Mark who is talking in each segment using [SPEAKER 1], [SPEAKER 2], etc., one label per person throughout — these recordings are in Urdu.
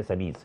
[SPEAKER 1] SMEs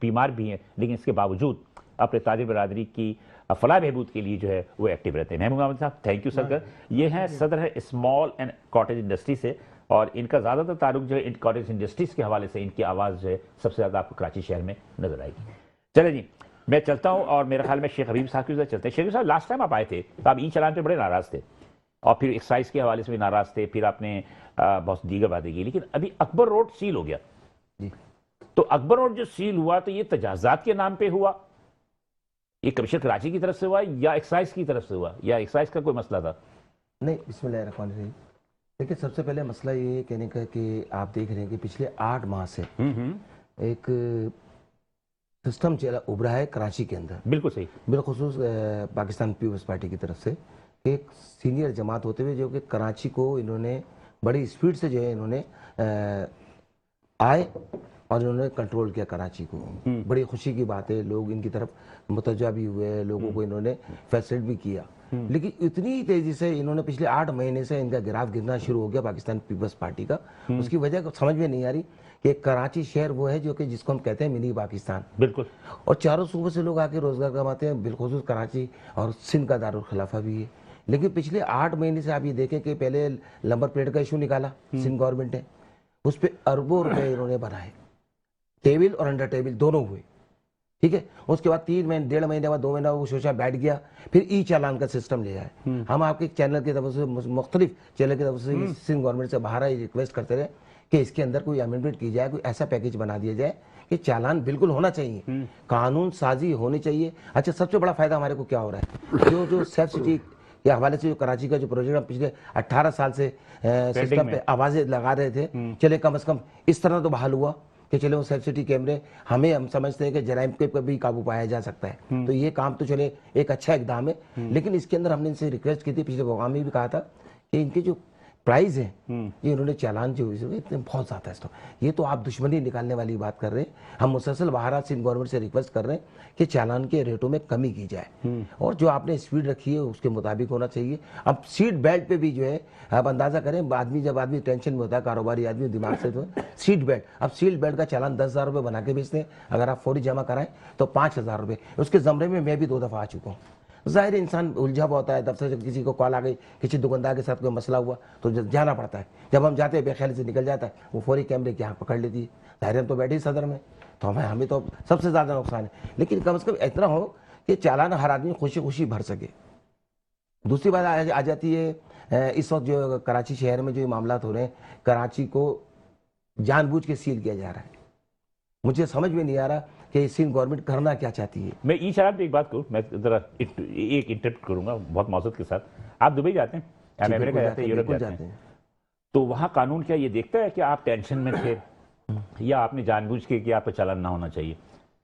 [SPEAKER 1] بیمار بھی ہیں لیکن اس کے باوجود اپنے تاجر برادری کی فلاح بہبود کے لیے جو ہے وہ ایکٹیو رہتے ہیں. محمود احمد صاحب تھینک یو سر. یہ ہیں صدر ہے اسمال اینڈ کاٹیج انڈسٹری سے اور ان کا زیادہ تر تعلق جو ہے ان کاٹیج انڈسٹریز کے حوالے سے ان کی آواز جو ہے سب سے زیادہ آپ کو کراچی شہر میں نظر آئے گی. چلے جی میں چلتا ہوں اور میرے خیال میں شیخ حبیب صاحب کی وجہ چلتے ہیں. شیخ حبیب صاحب لاسٹ ٹائم آپ آئے تھے تو آپ ای چلان پہ بڑے ناراض تھے اور پھر ایکسائز کے حوالے سے بھی ناراض تھے, پھر آپ نے بہت دیگر باتیں کی, لیکن ابھی اکبر روڈ سیل ہو گیا. تو اکبر روڈ جو سیل ہوا تو یہ تجاوزات کے نام پہ ہوا, یہ کمشنر کراچی کی طرف سے ہوا یا ایکسائز کی طرف سے ہوا یا ایکسائز کا کوئی مسئلہ تھا؟
[SPEAKER 2] نہیں, بسم اللہ الرحمن الرحیم. دیکھیں سب سے پہلے مسئلہ یہ کہنے کا کہ آپ دیکھ رہے ہیں کہ پچھلے 8 ماہ سے ایک سسٹم ابھرا ہے کراچی کے اندر,
[SPEAKER 1] بالکل صحیح,
[SPEAKER 2] بالخصوص پاکستان پیپلز پارٹی کی طرف سے ایک سینئر جماعت ہوتے ہوئے جو کہ کراچی کو انہوں نے بڑی اسپیڈ سے جو ہے انہوں نے آئے اور انہوں نے کنٹرول کیا کراچی کو. بڑی خوشی کی بات ہے, لوگ ان کی طرف متوجہ بھی ہوئے, لوگوں کو انہوں نے فیسلیٹ بھی کیا, لیکن اتنی تیزی سے انہوں نے پچھلے 8 مہینے سے ان کا گراف گرنا شروع ہو گیا پاکستان پیپلز پارٹی کا. اس کی وجہ سمجھ میں نہیں آ رہی کہ کراچی شہر وہ ہے جو کہ جس کو ہم کہتے ہیں منی پاکستان,
[SPEAKER 1] بالکل,
[SPEAKER 2] اور چاروں صوبوں سے لوگ آ کے روزگار کماتے ہیں, بالخصوص کراچی اور سندھ کا دارالخلافہ بھی ہے. لیکن پچھلے 8 مہینے سے آپ یہ دیکھیں کہ پہلے نمبر پلیٹ کا ایشو نکالا سندھ گورنمنٹ نے, اس پہ اربوں روپے انہوں نے بنائے, ٹیبل اور انڈر ٹیبل دونوں ہوئے, ٹھیک ہے. اس کے بعد 3 مہینے 1.5 مہینے بعد 2 مہینہ وہ شوشا بیٹھ گیا, پھر ای چالان کا سسٹم لے آئے. ہم آپ کے چینل کی طرف سے مختلف چینل کی طرف سے سندھ گورنمنٹ سے باہر ریکویسٹ کرتے رہے کہ اس کے اندر کوئی امینڈمنٹ کی جائے, کوئی ایسا پیکیج بنا دیا جائے کہ چالان بالکل ہونا چاہیے, قانون سازی ہونی چاہیے. اچھا سب سے بڑا فائدہ ہمارے کو کیا ہو رہا ہے, جو سیف سٹی کے حوالے سے جو کراچی کا جو پروجیکٹ ہم پچھلے 18 سال سے سسٹم پہ آوازیں لگا رہے تھے, چلے کم از کم اس طرح تو بحال ہوا کہ چلے وہ سیف سٹی کیمرے ہم سمجھتے ہیں کہ جرائم پہ بھی قابو پایا جا سکتا ہے, تو یہ کام تو چلے ایک اچھا اقدام ہے. لیکن اس کے اندر ہم نے ان سے ریکویسٹ کی تھی, پچھلے پروگرام میں بھی کہا تھا کہ ان کے جو پرائز ہیں یہ انہوں نے چالان جو بہت زیادہ ہے, یہ تو آپ دشمنی نکالنے والی بات کر رہے ہیں. ہم مسلسل باہر سندھ گورنمنٹ سے ریکویسٹ کر رہے ہیں کہ چالان کے ریٹوں میں کمی کی جائے, اور جو آپ نے اسپیڈ رکھی ہے اس کے مطابق ہونا چاہیے. اب سیٹ بیلٹ پہ بھی جو ہے آپ اندازہ کریں, جب آدمی ٹینشن میں ہوتا ہے, کاروباری آدمی دماغ سے تو سیٹ بیلٹ, اب سیٹ بیلٹ کا چالان 10,000 روپے بنا کے بیچتے ہیں, اگر آپ فوری جمع کرائیں تو 5,000 روپے. اس کے زمرے میں بھی 2 دفعہ آ چکا ہوں. ظاہر انسان الجھا ہوا ہوتا ہے, دفتر سے کسی کو کال آ گئی, کسی دکاندار کے ساتھ کوئی مسئلہ ہوا تو جانا پڑتا ہے. جب ہم جاتے ہیں بے خیال سے نکل جاتا ہے, وہ فوری کیمرے کی آنکھ پکڑ لیتی ہے. ظاہر ہم تو بیٹھے ہی صدر میں, تو ہمیں تو سب سے زیادہ نقصان ہے. لیکن کم از کم اتنا ہو کہ چالان ہر آدمی خوشی خوشی بھر سکے. دوسری بات آ جاتی ہے اس وقت جو کراچی شہر میں جو معاملات ہو رہے ہیں, کراچی کو جان بوجھ کے سیل کیا جا رہا ہے. مجھے سمجھ میں نہیں آ رہا کہ سندھ گورنمنٹ کرنا کیا چاہتی ہے.
[SPEAKER 1] میں ای چالان پہ ایک بات کروں, میں ذرا ایک انٹرپٹ کروں گا بہت معذرت کے ساتھ. آپ دبئی جاتے ہیں, امریکہ جاتے ہیں, یورپ جاتے ہیں, تو وہاں قانون کیا یہ دیکھتا ہے کہ آپ ٹینشن میں تھے یا آپ نے جان بوجھ کے کہ آپ کو چالان نہ ہونا چاہیے؟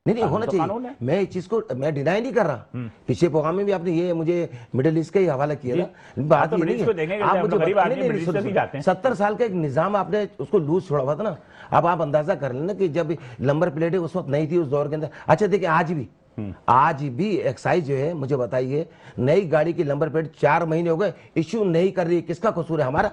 [SPEAKER 2] نہیں ہونا چاہیے. میں اس چیز کو میں ڈینائی نہیں کر رہا. پچھلے پروگرام میں بھی آپ نے یہ مجھے مڈل ایسٹ کا ہی حوالہ کیا نا. بات یہ نہیں ہے, آپ مجھے 70 سال کا ایک نظام آپ نے اس کو لوز چھوڑا ہوا تھا نا. اب آپ اندازہ کر لینا کہ جب نمبر پلیٹیں اس وقت نہیں تھی اس دور کے اندر. اچھا دیکھیں آج بھی ایکسائز جو ہے, مجھے بتائیے, نئی گاڑی کی نمبر پلیٹ 4 مہینے ہو گئے ایشو نہیں کر رہی, کس کا قصور ہے؟ ہمارا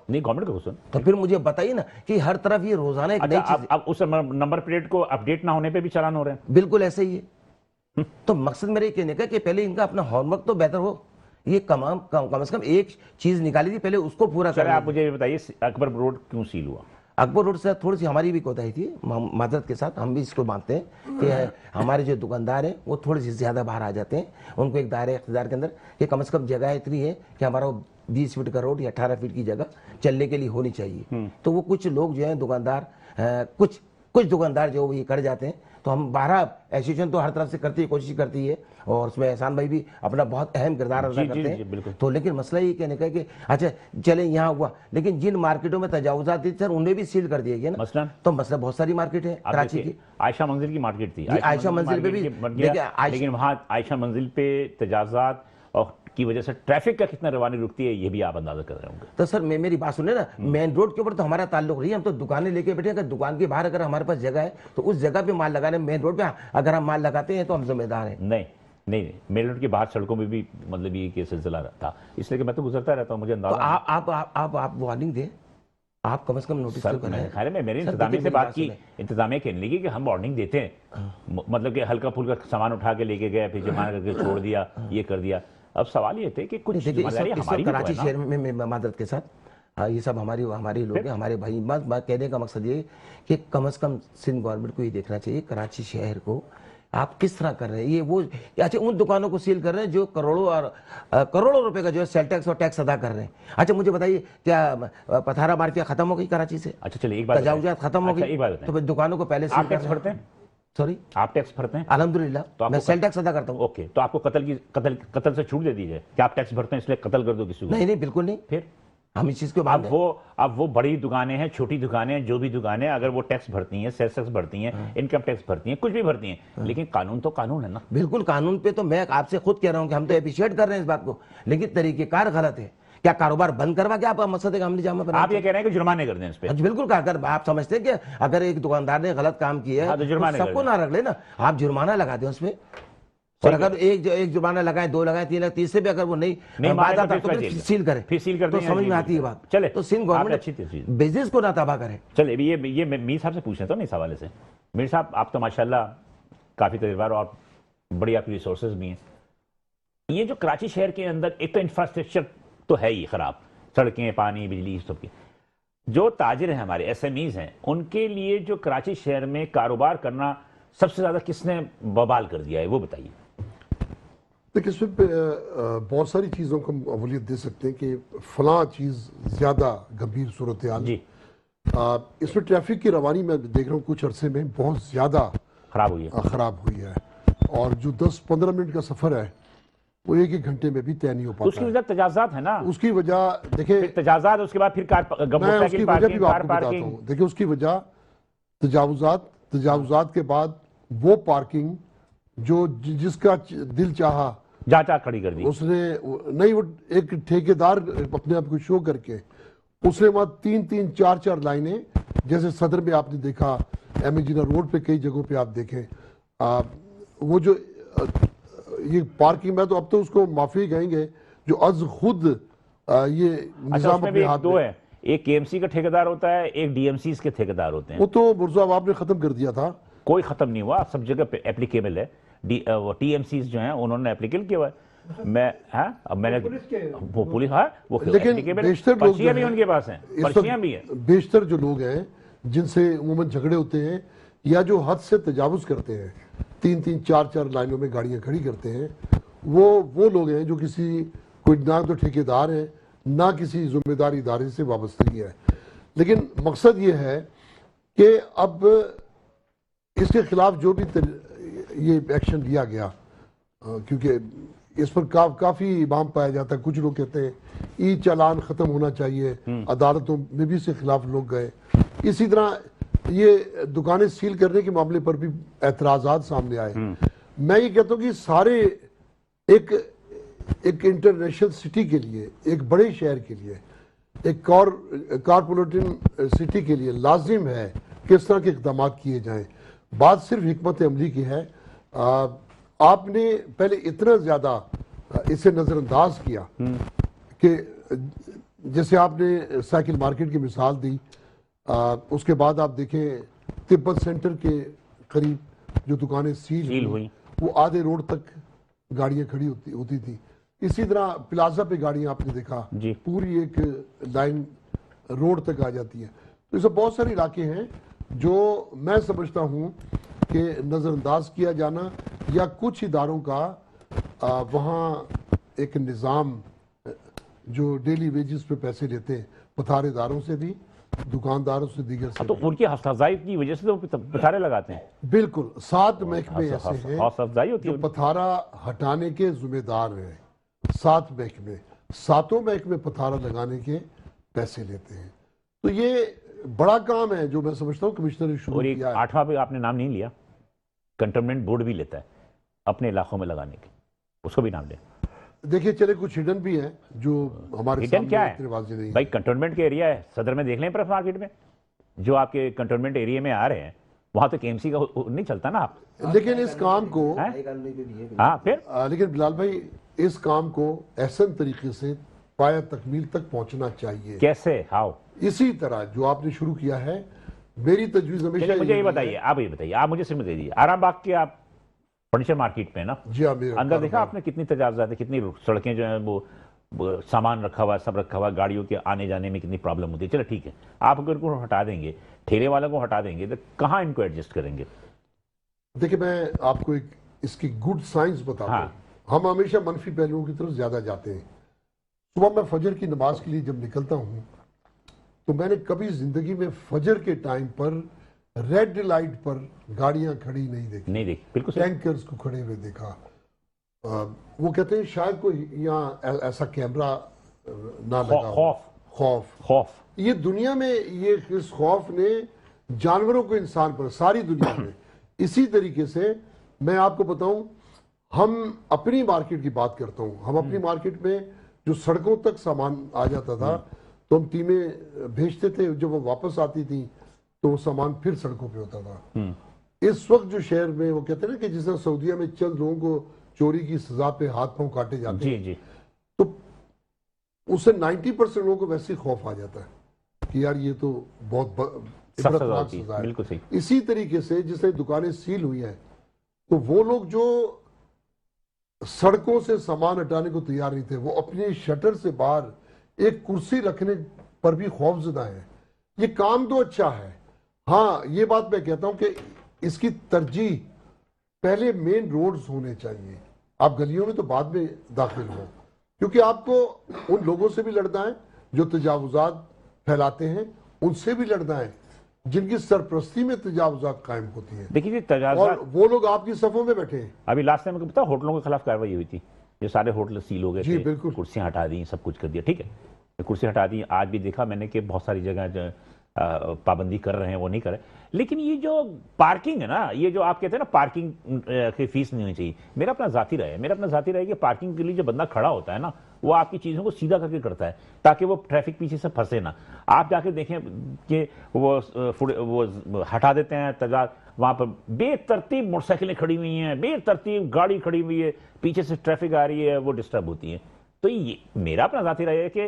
[SPEAKER 1] نہیں, گورنمنٹ کا قصور.
[SPEAKER 2] تو پھر مجھے بتائیے نا کہ ہر طرف یہ روزانہ ایک نئی چیز.
[SPEAKER 1] اب اس نمبر پلیٹ کو اپڈیٹ نہ ہونے پہ بھی چالان ہو رہے ہیں.
[SPEAKER 2] بالکل ایسے ہی ہے. تو مقصد میرے یہ کہنے کا کہ پہلے ان کا اپنا ہوم ورک تو بہتر ہو. یہ کم از کم ایک چیز نکالی تھی, پہلے اس کو پورا کریں.
[SPEAKER 1] آپ مجھے بتائیے اکبر روڈ کیوں سیل ہوا؟
[SPEAKER 2] اکبر روڈ سے تھوڑی سی ہماری بھی کوتاہی تھی, معذرت کے ساتھ. ہم بھی اس کو مانتے ہیں کہ ہمارے جو دکاندار ہیں وہ تھوڑی سی زیادہ باہر آ جاتے ہیں. ان کو ایک دائرہ اقتدار کے اندر کہ کم از کم جگہ اتنی ہے کہ ہمارا 20 فٹ کا روڈ یا 18 فٹ کی جگہ چلنے کے لیے ہونی چاہیے. تو وہ کچھ لوگ جو ہیں دکاندار, کچھ دکاندار جو یہ کر جاتے ہیں. تو ہم بہرحال ایسوسیشن تو ہر طرف سے کرتی ہے, کوشش کرتی ہے, اور اس میں احسان بھائی بھی اپنا بہت اہم کردار ادا کرتے ہیں. تو لیکن مسئلہ یہ کہنے کا کہ اچھا چلیں یہاں ہوا, لیکن جن مارکیٹوں میں تجاوزات تھی سر انہیں بھی سیل کر دیا گیا نا. تو مسئلہ بہت ساری مارکیٹ ہے کراچی کی.
[SPEAKER 1] عائشہ منزل کی مارکیٹ تھی,
[SPEAKER 2] عائشہ منزل پہ بھی,
[SPEAKER 1] لیکن وہاں عائشہ منزل پہ تجاوزات اور کی وجہ سے ٹریفک کا کتنا روانی رکتی ہے یہ بھی آپ اندازہ کر رہے ہوں گے.
[SPEAKER 2] تو سر میری بات سنیں نا, مین روڈ کے اوپر تو ہمارا تعلق نہیں ہے. ہم تو دکانیں لے کے بیٹھے ہیں, اگر دکان کے باہر اگر ہمارے پاس جگہ ہے تو اس جگہ پہ مال لگانے. مین روڈ پہ اگر ہم مال لگاتے ہیں تو ہم ذمہ دار ہیں.
[SPEAKER 1] نہیں, مین روڈ کے باہر سڑکوں میں بھی مطلب یہ سلسلہ تھا, اس لیے کہ میں تو گزرتا رہتا ہوں, مجھے اندازہ.
[SPEAKER 2] آپ وارننگ دیں, آپ کم از کم نوٹس تو کریں.
[SPEAKER 1] خیر میں میری انتظامیہ سے بات کی, انتظامیہ کہنے لگی کہ ہم وارننگ دیتے ہیں, مطلب کہ ہلکا پھلکا سامان اٹھا کے لے کے گئے, پھر جمع کر کے چھوڑ دیا, یہ کر دیا. اب سوال یہ تھے کہ کچھ ذمہ داری ہماری بھی
[SPEAKER 2] کراچی شہر میں معذرت کے ساتھ, یہ سب ہمارے لوگ ہیں, ہمارے بھائی. بات کہنے کا مقصد یہ کہ کم از کم سندھ گورنمنٹ کو یہ دیکھنا چاہیے کراچی شہر کو آپ کس طرح کر رہے ہیں. یہ وہ اچھا ان دکانوں کو سیل کر رہے ہیں جو کروڑوں روپے کا جو ہے سیل ٹیکس اور ٹیکس ادا کر رہے ہیں. اچھا مجھے بتائیے کیا پتھارا مافیا ختم ہو گئی کراچی سے؟
[SPEAKER 1] اچھا چلیے ایک بات,
[SPEAKER 2] تجاوزات ختم ہو گئی, تو پھر دکانوں کو پہلے
[SPEAKER 1] آپ ٹیکس بھرتے ہیں؟
[SPEAKER 2] سوری,
[SPEAKER 1] آپ ٹیکس بھرتے ہیں؟
[SPEAKER 2] الحمدللہ میں سیل ٹیکس ادا کرتا ہوں.
[SPEAKER 1] اوکے, تو آپ کو قتل سے چھوٹ دے دیجیے کہ آپ ٹیکس بھرتے ہیں اس لیے قتل کر دو کسی کو؟
[SPEAKER 2] نہیں بالکل نہیں.
[SPEAKER 1] پھر
[SPEAKER 2] ہم اس چیز کو مان ہیں.
[SPEAKER 1] اب وہ بڑی دکانیں ہیں, چھوٹی دکانیں ہیں, جو بھی دکانیں اگر وہ ٹیکس بھرتی ہیں, سیلز ٹیکس بھرتی ہیں, انکم ٹیکس بھرتی ہیں, کچھ بھی بھرتی ہیں, لیکن قانون تو قانون ہے نا.
[SPEAKER 2] بالکل قانون پہ تو میں آپ سے خود کہہ رہا ہوں کہ ہم تو اپریشیٹ کر رہے ہیں اس بات کو, لیکن طریقہ کار غلط ہے. کیا کاروبار بند کروا کے آپ مقصد عملی جامہ بنا؟
[SPEAKER 1] آپ یہ کہہ رہے ہیں کہ جرمانے کر دیں اس پہ؟
[SPEAKER 2] بالکل. اگر آپ سمجھتے ہیں کہ اگر ایک دکاندار نے غلط کام کیا ہے تو سب کو نہ رکھ لے نا, آپ جرمانہ لگا دیں اس پہ. اور اگر ایک جرمانہ لگائیں, 2 لگائیں, 3 لگائیں, 30 سے بھی اگر وہ نہیں بات آتا تو پھر سیل کریں, تو سمجھ میں آتی ہے بات.
[SPEAKER 1] چلے
[SPEAKER 2] تو سندھ گورنمنٹ بزنس کو نہ تباہ کرے.
[SPEAKER 1] چلے یہ میر صاحب سے پوچھنا تھا نا اس حوالے سے. میر صاحب آپ تو ماشاءاللہ کافی تجربہ اور بڑی آپ کی ریسورسز بھی ہیں. یہ جو کراچی شہر کے اندر ایک تو انفراسٹرکچر تو ہے ہی خراب, سڑکیں, پانی, بجلی, سب کی. جو تاجر ہیں ہمارے ایس ایم ایز ہیں, ان کے لیے جو کراچی شہر میں کاروبار کرنا سب سے زیادہ کس نے ببال کر دیا ہے وہ بتائیے.
[SPEAKER 3] دیکھیں اس میں بہت ساری چیزوں کو ہم اولویت دے سکتے ہیں کہ فلاں چیز زیادہ گمبھیر صورتحال.
[SPEAKER 1] جی
[SPEAKER 3] اس میں ٹریفک کی روانی میں دیکھ رہا ہوں کچھ عرصے میں بہت زیادہ خراب ہوئی ہے, اور جو 10-15 منٹ کا سفر ہے وہ 1 گھنٹے میں بھی طے نہیں ہو پاتا.
[SPEAKER 1] اس کی وجہ تجاوزات ہے نا.
[SPEAKER 3] اس کی وجہ دیکھیں
[SPEAKER 1] تجاوزات, اس کے بعد پھر
[SPEAKER 3] میں اس کی وجہ بھی آپ کو بتاتا ہوں. دیکھیں اس کی وجہ تجاوزات کے بعد وہ پارکنگ جو جس کا دل چاہا
[SPEAKER 1] جا کھڑی کر دی,
[SPEAKER 3] اس نے نہیں, وہ ایک ٹھیکیدار اپنے آپ کو شو کر کے اس نے وہاں 3-3, 4-4 لائنیں, جیسے صدر میں آپ نے دیکھا, ایم اے جنہ روڈ پہ کئی جگہوں پہ آپ دیکھیں وہ جو یہ پارکنگ میں تو اب تو اس کو معافی کہیں گے جو از خود یہ نظام اپنے ہاتھ
[SPEAKER 1] دو ہے, ایک کے ایم سی کا ٹھیکیدار ہوتا ہے, ایک ڈی ایم سیز کے ٹھیکیدار ہوتے ہیں.
[SPEAKER 3] وہ تو مرزا آپ نے ختم کر دیا تھا.
[SPEAKER 1] کوئی ختم نہیں ہوا, سب جگہ پہ اپلیکیبل ہے. وہ ٹی ایم سیز جو ہیں انہوں نے اپلیکیبل کیا ہوا ہے. میں نے وہ پولیس وہ پرچیاں بھی ان کے پاس ہیں, پرچیاں بھی ہیں.
[SPEAKER 3] بیشتر جو لوگ ہیں جن سے عموماً جھگڑے ہوتے ہیں یا جو حد سے تجاوز کرتے ہیں, 3-3, 4-4 لائنوں میں گاڑیاں کھڑی کرتے ہیں, وہ لوگ ہیں جو کوئی نہ تو ٹھیکیدار ہیں نہ کسی ذمہ داری ادارے سے وابستگی ہے. لیکن مقصد یہ ہے کہ اب اس کے خلاف جو بھی یہ ایکشن لیا گیا, کیونکہ اس پر کافی ابہام پایا جاتا ہے. کچھ لوگ کہتے ہیں ای چالان ختم ہونا چاہیے, عدالتوں میں بھی اس کے خلاف لوگ گئے. اسی طرح یہ دکانیں سیل کرنے کے معاملے پر بھی اعتراضات سامنے آئے. میں یہ کہتا ہوں کہ سارے ایک انٹرنیشنل سٹی کے لیے, ایک بڑے شہر کے لیے, ایک کارپوریٹن سٹی کے لیے لازم ہے کہ اس طرح کے اقدامات کیے جائیں. بات صرف حکمت عملی کی ہے. آپ نے پہلے اتنا زیادہ اسے نظر انداز کیا کہ جیسے آپ نے سائیکل مارکیٹ کی مثال دی, اس کے بعد آپ دیکھیں تبت سینٹر کے قریب جو دکانیں سیل ہوئی وہ آدھے روڈ تک گاڑیاں کھڑی ہوتی تھی. اسی طرح پلازا پہ گاڑیاں آپ نے دیکھا پوری ایک لائن روڈ تک آ جاتی ہے. تو اسے بہت سارے علاقے ہیں جو میں سمجھتا ہوں کہ نظر انداز کیا جانا یا کچھ اداروں کا وہاں ایک نظام جو ڈیلی ویجز پہ پیسے لیتے ہیں پتھارے داروں سے بھی, دکانداروں سے, دیگر سے.
[SPEAKER 1] تو ان کی حوصلہ افزائی کی وجہ سے تو پتھارے لگاتے ہیں.
[SPEAKER 3] بالکل 7 محکمے ایسے ہیں جو پتھارا ہٹانے کے ذمہ دار ہیں. 7 محکمے, 7 محکمے پتھارا لگانے کے پیسے لیتے ہیں. تو یہ بڑا کام ہے جو میں سمجھتا ہوں کمشنر نے شروع کیا ہے.
[SPEAKER 1] اور 8واں بھی آپ نے نام نہیں لیا, کنٹونمنٹ بورڈ بھی لیتا ہے اپنے علاقوں میں لگانے کے, اس کو بھی نام لیں.
[SPEAKER 3] دیکھیں چلے کچھ ہڈن بھی ہیں جو ہمارے
[SPEAKER 1] سامنے کیا ہے بھائی, کنٹونمنٹ کے ایریا ہے صدر میں دیکھ لیں پریس مارکیٹ میں جو آپ کے کنٹونمنٹ ایریا میں آ رہے ہیں وہاں تو کے ایم سی کا نہیں چلتا نا. آپ
[SPEAKER 3] لیکن اس کام کو لیکن بلال بھائی اس کام کو احسن طریقے سے پایہ تکمیل تک پہنچنا چاہیے.
[SPEAKER 1] کیسے, ہاؤ؟
[SPEAKER 3] اسی طرح جو آپ نے شروع کیا ہے، میری تجویز ہمیشہ
[SPEAKER 1] چلیے مجھے یہ بتائیے، آپ مجھے صرف دیجیے، آرام باغ کے آپ فرنیچر مارکیٹ میں نا،
[SPEAKER 3] جی ہاں، میرا
[SPEAKER 1] اندر دیکھا آپ نے کتنی تجاوزات ہیں، کتنی سڑکیں جو ہیں وہ سامان رکھا ہوا ہے، سب رکھا ہوا ہے، گاڑیوں کے آنے جانے میں کتنی پرابلم ہوتی ہے. چلو ٹھیک ہے، آپ اگر کو ہٹا دیں گے، ٹھیلے والوں کو ہٹا دیں گے تو کہاں ان کو ایڈجسٹ کریں گے؟
[SPEAKER 3] دیکھیں میں آپ کو ایک اس کی گڈ سائنس بتاتا ہوں. ہم ہمیشہ منفی پہلوؤں کی طرف زیادہ جاتے ہیں. صبح میں فجر کی نماز کے لیے جب نکلتا ہوں تو میں نے کبھی زندگی میں فجر کے ٹائم پر ریڈ لائٹ پر گاڑیاں کھڑی نہیں دیکھی،
[SPEAKER 1] بالکل
[SPEAKER 3] ٹینکرز کو کھڑے ہوئے دیکھا. وہ کہتے ہیں شاید کوئی یہاں ایسا کیمرہ نہ لگا ہو. خوف یہ دنیا میں، یہ اس خوف نے جانوروں کو انسان پر، ساری دنیا میں. اسی طریقے سے میں آپ کو بتاؤں، ہم اپنی مارکیٹ کی بات کرتا ہوں، ہم اپنی مارکیٹ میں جو سڑکوں تک سامان آ جاتا تھا تو ہم ٹیمیں بھیجتے تھے، جب وہ واپس آتی تھی تو وہ سامان پھر سڑکوں پہ ہوتا تھا. اس وقت جو شہر میں وہ کہتے ہیں نا کہ جس طرح سعودیہ میں چند لوگوں کو چوری کی سزا پہ ہاتھ پاؤں کاٹے جاتے ہیں، تو اس سے 90% لوگوں کو ویسے خوف آ جاتا ہے کہ یار یہ تو بہت عبرتناک سزا ہے. اسی طریقے سے جس طرح دکانیں سیل ہوئی ہیں تو وہ لوگ جو سڑکوں سے سامان ہٹانے کو تیار نہیں تھے، وہ اپنے شٹر سے باہر ایک کرسی رکھنے پر بھی خوف زدہ ہیں. یہ کام تو اچھا ہے، ہاں یہ بات میں کہتا ہوں کہ اس کی ترجیح پہلے مین روڈز ہونے چاہیے. آپ گلیوں میں تو بعد میں داخل ہوں، کیونکہ آپ کو ان لوگوں سے بھی لڑنا ہے جو تجاوزات پھیلاتے ہیں، ان سے بھی لڑنا ہے جن کی سرپرستی میں تجاوزات قائم ہوتی ہیں.
[SPEAKER 1] دیکھیے
[SPEAKER 3] اور وہ لوگ آپ کی صفوں میں بیٹھے ہیں.
[SPEAKER 1] ابھی لاسٹ ٹائم کو پتا ہوٹلوں کے خلاف کارروائی ہوئی تھی، جو سارے ہوٹل سیل ہو گئے
[SPEAKER 3] جی
[SPEAKER 1] تھے،
[SPEAKER 3] بالکل،
[SPEAKER 1] کرسیاں ہٹا دی، سب کچھ کر دیا. ٹھیک ہے، کرسی ہٹا دی. آج بھی دیکھا میں نے کہ بہت ساری جگہ جو پابندی کر رہے ہیں، وہ نہیں کر رہے. لیکن یہ جو پارکنگ ہے نا، یہ جو آپ کہتے ہیں نا پارکنگ کی فیس نہیں ہونی چاہیے، میرا اپنا ذاتی رائے ہے کہ پارکنگ کے لیے جو بندہ کھڑا ہوتا ہے نا، وہ آپ کی چیزوں کو سیدھا کر کے کرتا ہے تاکہ وہ ٹریفک پیچھے سے پھنسے نہ. آپ جا کے دیکھیں کہ وہ ہٹا دیتے ہیں وہاں پر بے ترتیب موٹر سائیکلیں کھڑی ہوئی ہیں، بے ترتیب گاڑی کھڑی ہوئی ہے، پیچھے سے ٹریفک آ رہی ہے، وہ ڈسٹرب ہوتی ہے. تو یہ میرا اپنا ذاتی رائے ہے کہ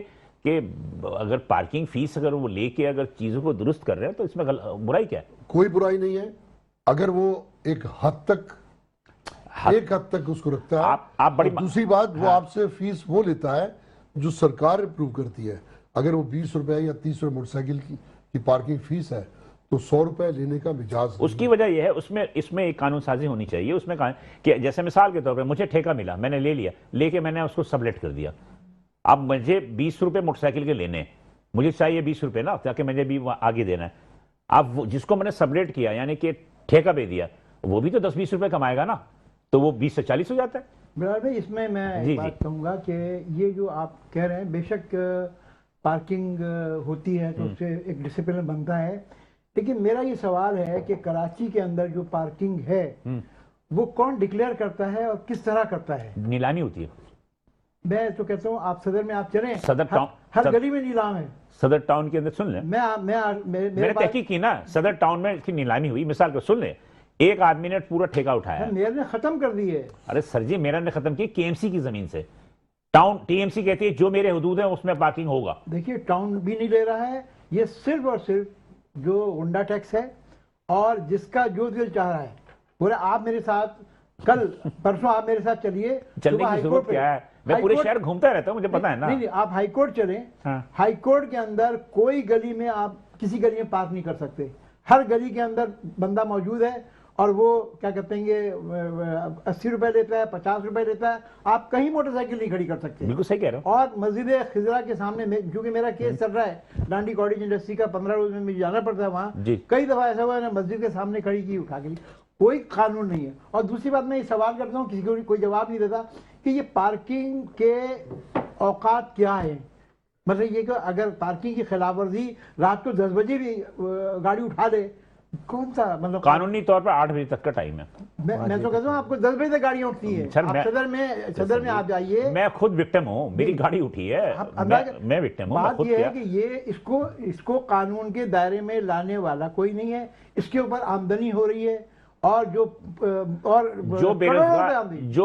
[SPEAKER 1] اگر پارکنگ فیس اگر وہ لے کے اگر چیزوں کو درست کر رہے ہیں تو اس میں برائی کیا ہے؟
[SPEAKER 3] کوئی برائی نہیں ہے اگر وہ ایک حد تک اس کو رکھتا ہے. اور دوسری بات، وہ آپ سے فیس وہ لیتا ہے جو سرکار اپروو کرتی ہے. اگر وہ 20 روپے یا 30 روپے موٹر سائیکل کی پارکنگ فیس ہے تو 100 روپے لینے کا مجاز
[SPEAKER 1] اس کی وجہ یہ ہے، اس میں ایک قانون سازی ہونی چاہیے. اس میں کہ جیسے مثال کے طور پہ مجھے ٹھیکہ ملا، میں نے لے کے میں نے اس کو سبلیٹ کر دیا. اب مجھے 20 روپے موٹر سائیکل کے لینے، مجھے چاہیے 20 روپے نا، تاکہ مجھے بھی آگے دینا ہے. اب جس کو میں نے سبلیٹ کیا یعنی کہ ٹھیکہ دے دیا، وہ بھی تو 10-20 روپے کمائے گا نا، تو وہ 20 سے 40 ہو جاتا ہے.
[SPEAKER 4] بلال بھائی، اس میں ایک بات کہوں گا کہ یہ جو آپ کہہ رہے ہیں، بے شک پارکنگ ہوتی ہے تو اس سے ایک ڈسپلن بنتا ہے، لیکن میرا یہ سوال ہے کہ کراچی کے اندر جو پارکنگ ہے وہ کون ڈکلیئر کرتا ہے اور کس طرح کرتا ہے؟
[SPEAKER 1] نیلامی ہوتی ہے.
[SPEAKER 4] میں تو کہتا ہوں آپ صدر میں آپ چلیں،
[SPEAKER 1] صدر ٹاؤن،
[SPEAKER 4] ہر گلی میں نیلام ہے.
[SPEAKER 1] صدر ٹاؤن کے اندر سن لیں، میں نے تحقیق کی نا، صدر ٹاؤن میں اس کی نیلامی ہوئی. مثال کو سن لیں، ایک آدمی نے پورا ٹھیکہ اٹھایا.
[SPEAKER 4] میئر نے ختم کر دی ہے.
[SPEAKER 1] ارے سر جی، میئر نے ختم کی KMC کی زمین سے. ٹی ایم سی کہتی ہے جو میرے حدود ہیں اس میں پارکنگ ہوگا.
[SPEAKER 4] دیکھیے ٹاؤن بھی نہیں لے رہا ہے، یہ صرف اور صرف جو غنڈہ ٹیکس ہے اور جس کا جو دل چاہ رہا ہے. پورے آپ میرے ساتھ کل پرسوں آپ میرے ساتھ چلیے.
[SPEAKER 1] چلنے کی ضرورت کیا ہے؟ میں پورے شہر گھومتا رہتا ہوں، مجھے پتا ہے نا.
[SPEAKER 4] نہیں، آپ ہائی کورٹ چلیں. ہائی کورٹ کے اندر کوئی گلی میں آپ کسی گلی میں پارک نہیں کر سکتے. ہر گلی کے اندر بندہ موجود ہے اور وہ کیا کہتے ہیں گے 80 روپے لیتا ہے، 50 روپے لیتا ہے. آپ کہیں موٹر سائیکل نہیں کھڑی کر سکتے.
[SPEAKER 1] بالکل صحیح کہہ رہا ہوں.
[SPEAKER 4] اور مسجد خضرا کے سامنے، کیونکہ میرا کیس چل رہا ہے ڈانڈی کاٹیج انڈسٹری کا، 15 روز میں مجھے جانا پڑتا ہے وہاں. کئی دفعہ ایسا ہوا ہے مسجد کے سامنے کھڑی کی، اٹھا کے. کوئی قانون نہیں ہے. اور دوسری بات میں یہ سوال کرتا ہوں، کسی کو کوئی جواب نہیں دیتا کہ یہ پارکنگ کے اوقات کیا ہیں. مطلب یہ کہ اگر پارکنگ کی خلاف ورزی رات کو 10 بجے بھی گاڑی اٹھا لے، کون سا مطلب
[SPEAKER 1] قانونی طور پر 8 بجے تک کا ٹائم ہے.
[SPEAKER 4] میں تو کہتا ہوں آپ کو 10 بجے تک گاڑیاں اٹھتی ہیں. صدر میں آپ جائیے.
[SPEAKER 1] میں خود وکٹم ہوں، میری گاڑی اٹھی ہے، میں وکٹم ہوں.
[SPEAKER 4] بات یہ ہے کہ یہ اس کو قانون کے دائرے میں لانے والا کوئی نہیں ہے. اس کے اوپر آمدنی ہو رہی ہے اور جو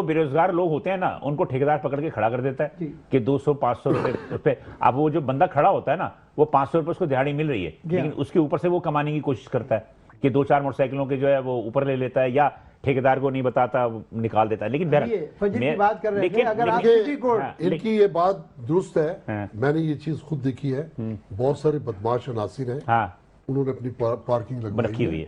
[SPEAKER 1] بے روزگار لوگ ہوتے ہیں نا ان کو ٹھیکیدار پکڑ کے کھڑا کر دیتا ہے کہ 200-500 روپے. اب وہ جو بندہ کھڑا ہوتا ہے نا وہ 500 روپے اس کو دہاڑی مل رہی ہے لیکن اس کے اوپر سے وہ کمانے کی کوشش کرتا ہے کہ 2-4 موٹر سائیکلوں کے جو ہے وہ اوپر لے لیتا ہے یا ٹھیکیدار کو نہیں بتاتا نکال دیتا ہے. لیکن
[SPEAKER 3] ان کی یہ بات درست ہے, میں نے یہ چیز خود دیکھی ہے. بہت سارے بدماش عناصر ہیں انہوں نے اپنی پارکنگ
[SPEAKER 1] رکھی ہوئی ہے,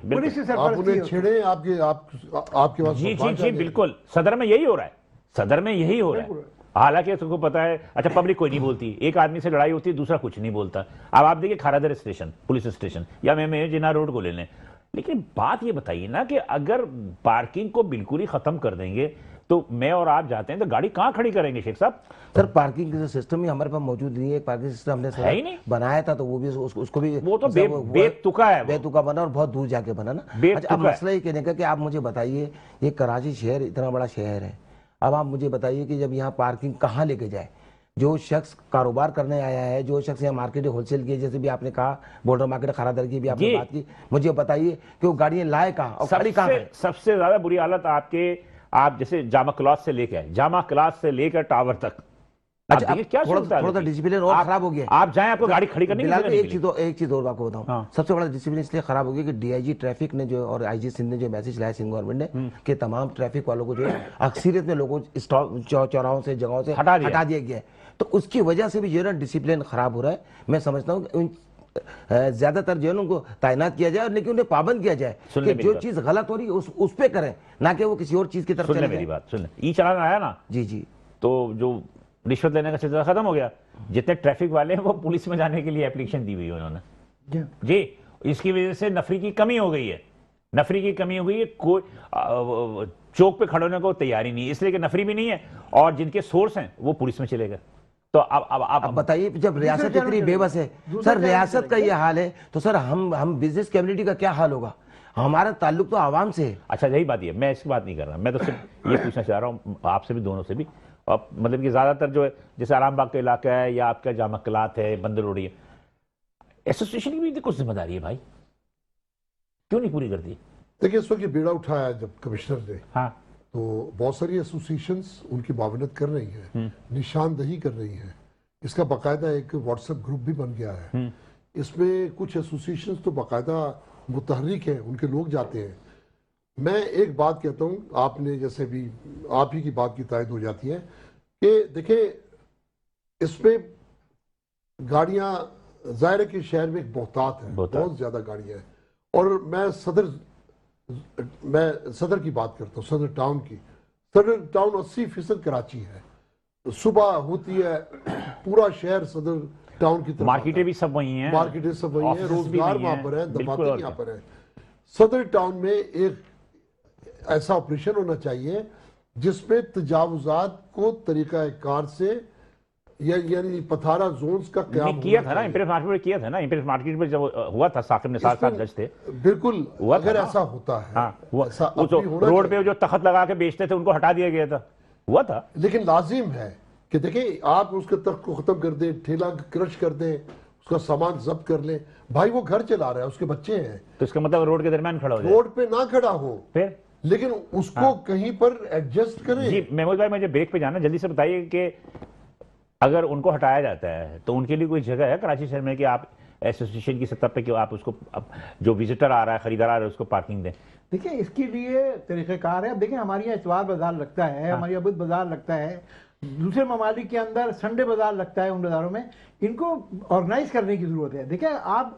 [SPEAKER 3] آپ انہیں چھیڑیں آپ کے پاس.
[SPEAKER 1] جی بالکل صدر میں یہی ہو رہا ہے, حالانکہ اس کو پتا ہے. اچھا پبلک کوئی نہیں بولتی, ایک آدمی سے لڑائی ہوتی ہے دوسرا کچھ نہیں بولتا. اب آپ دیکھیں کھارادر اسٹیشن پولیس اسٹیشن یا میں جناح روڈ کو لے لیں, لیکن بات یہ بتائیے نا کہ اگر پارکنگ کو بالکل ہی ختم کر دیں گے تو میں اور آپ جاتے ہیں تو گاڑی کہاں کھڑی کریں گے شیخ صاحب؟
[SPEAKER 2] سر پارکنگ کا سسٹم ہی ہمارے پاس موجود نہیں ہے. پارکنگ سسٹم ہم نے بنایا تھا تو وہ بھی اس کو بھی
[SPEAKER 1] وہ تو بے
[SPEAKER 2] تکا بنا اور بہت دور جا کے بنا نا. اب مسئلہ یہ کہنے کا کہ آپ مجھے بتائیے یہ کراچی شہر اتنا بڑا شہر ہے, اب آپ مجھے بتائیے کہ جب یہاں پارکنگ کہاں لے کے جائے. جو شخص کاروبار کرنے آیا ہے, جو شخص یہاں مارکیٹ ہول سیل کی, جیسے بھی آپ نے کہا بارڈر مارکیٹ کھارادر کی بھی آپ نے بات کی, مجھے بتائیے کہ وہ گاڑیاں لائے کہاں اور گاڑی کہاں ہے.
[SPEAKER 1] سب سے زیادہ بری حالت آپ جیسے جامع کلاس سے لے کر ٹاور تک.
[SPEAKER 2] اچھا تھوڑا سا ڈسپلن اور خراب ہو گیا.
[SPEAKER 1] آپ جائیں آپ کو گاڑی کھڑی کرنے کی ضرورت نہیں.
[SPEAKER 2] ایک چیز اور آپ کو بتاؤں, سب سے بڑا ڈسپلن اس لیے خراب ہو گیا کہ ڈی آئی جی ٹریفک نے جو اور آئی جی سندھ نے جو میسج لایا سندھ گورنمنٹ نے کہ تمام ٹریفک والوں کو جو ہے اکثریت میں لوگوں چوراہوں سے جگہوں سے ہٹا دیا گیا ہے. تو اس کی وجہ سے بھی جو ہے نا ڈسپلن خراب ہو رہا ہے. میں سمجھتا ہوں کہ زیادہ تر جو ہے نا ان کو تعینات کیا جائے, لیکن انہیں پابند کیا جائے کہ جو چیز غلط ہو رہی ہے اس پہ کریں, نہ کہ وہ کسی اور چیز کی طرف چلے.
[SPEAKER 1] میری بات سن لیں, ای چالان آیا نا
[SPEAKER 2] جی
[SPEAKER 1] تو جو رشوت لینے کا سلسلہ ختم ہو گیا. جتنے ٹریفک والے ہیں وہ پولیس میں جانے کے لیے اپلیکیشن دی ہوئی ہے انہوں نے. جی اس کی وجہ سے نفری کی کمی ہو گئی ہے. کوئی چوک پہ کھڑے ہونے کو تیاری نہیں, اس لیے کہ نفری بھی نہیں ہے اور جن کے سورس ہیں وہ پولیس میں چلے گئے. تو اب
[SPEAKER 2] بتائیے جب ریاست اتنی بے بس ہے سر, ریاست کا یہ حال ہے تو سر ہم بزنس کمیونٹی کا کیا حال ہوگا؟ ہمارا تعلق تو عوام سے ہے.
[SPEAKER 1] اچھا یہی بات, یہ میں اس کی بات نہیں کر رہا, میں تو صرف یہ پوچھنا چاہ رہا ہوں آپ سے بھی, دونوں سے بھی. مطلب کہ زیادہ تر جو ہے جیسے آرام باغ کا علاقہ ہے یا آپ کا جامع کلات ہے, بندر روڈی ہے, ایسوسیشن کی بھی کچھ ذمہ داری ہے بھائی, کیوں نہیں پوری کرتی؟
[SPEAKER 3] دیکھیں اس وقت یہ بیڑا اٹھایا جب کمشنر نے, تو بہت ساری ایسوسیشنز ان کی معاونت کر رہی ہیں, نشاندہی کر رہی ہیں. اس کا باقاعدہ ایک واٹس ایپ گروپ بھی بن گیا ہے. اس میں کچھ ایسوسیشنز تو باقاعدہ متحرک ہیں, ان کے لوگ جاتے ہیں. میں ایک بات کہتا ہوں, آپ نے جیسے بھی آپ ہی کی بات کی تائید ہو جاتی ہے کہ دیکھیں اس میں گاڑیاں ظاہر ہے کہ شہر میں ایک بہتات ہے, بہت زیادہ گاڑیاں ہیں. اور میں صدر کی بات کرتا ہوں, صدر ٹاؤن کی. صدر ٹاؤن 80% کراچی ہے. صبح ہوتی ہے پورا شہر صدر ٹاؤن کی طرف,
[SPEAKER 1] مارکیٹیں بھی سب وہیں ہیں,
[SPEAKER 3] روزگار وہاں پر ہے, دفاتر یہاں پر ہے. صدر ٹاؤن میں ایک ایسا آپریشن ہونا چاہیے جس میں تجاوزات کو طریقہ کار سے یعنی پتھارا زونز کا قیام
[SPEAKER 1] کیا تھا نا, امپیریل مارکیٹ میں کیا تھا نا, امپیریل مارکیٹ میں جب ہوا تھا ثاقب نثار صاحب جج تھے.
[SPEAKER 3] بالکل, اگر ایسا ہوتا ہے
[SPEAKER 1] روڈ پہ جو تخت لگا کے بیچتے تھے ان کو ہٹا دیا گیا تھا, ہوا تھا.
[SPEAKER 3] لیکن لازم ہے کہ دیکھیں آپ اس کے تخت کو ختم کر دیں, ٹھیلا کرش کر دیں, اس کا سامان ضبط کر لیں. بھائی وہ گھر چلا رہا ہے, اس کے بچے ہیں,
[SPEAKER 1] تو اس کا مطلب روڈ کے درمیان کھڑا ہو جائے,
[SPEAKER 3] روڈ پہ نہ کھڑا ہو
[SPEAKER 1] پھر,
[SPEAKER 3] لیکن اس کو کہیں پر ایڈجسٹ کریں.
[SPEAKER 1] جی محمود بھائی مجھے بریک پہ جانا, جلدی سے بتائیے کہ اگر ان کو ہٹایا جاتا ہے تو ان کے لیے کوئی جگہ ہے کراچی شہر میں کہ آپ ایسوسیشن کی سطح پہ کہ آپ اس کو جو وزٹر آ رہا ہے, خریدار آ رہا ہے, اس کو پارکنگ دیں؟
[SPEAKER 4] دیکھیں اس کے لیے طریقہ کار ہے. اب دیکھیں ہمارے یہاں اتوار بازار لگتا ہے, ہمارے یہاں بدھ بازار لگتا ہے, دوسرے ممالک کے اندر سنڈے بازار لگتا ہے. ان بازاروں میں ان کو آرگنائز کرنے کی ضرورت ہے. دیکھیں آپ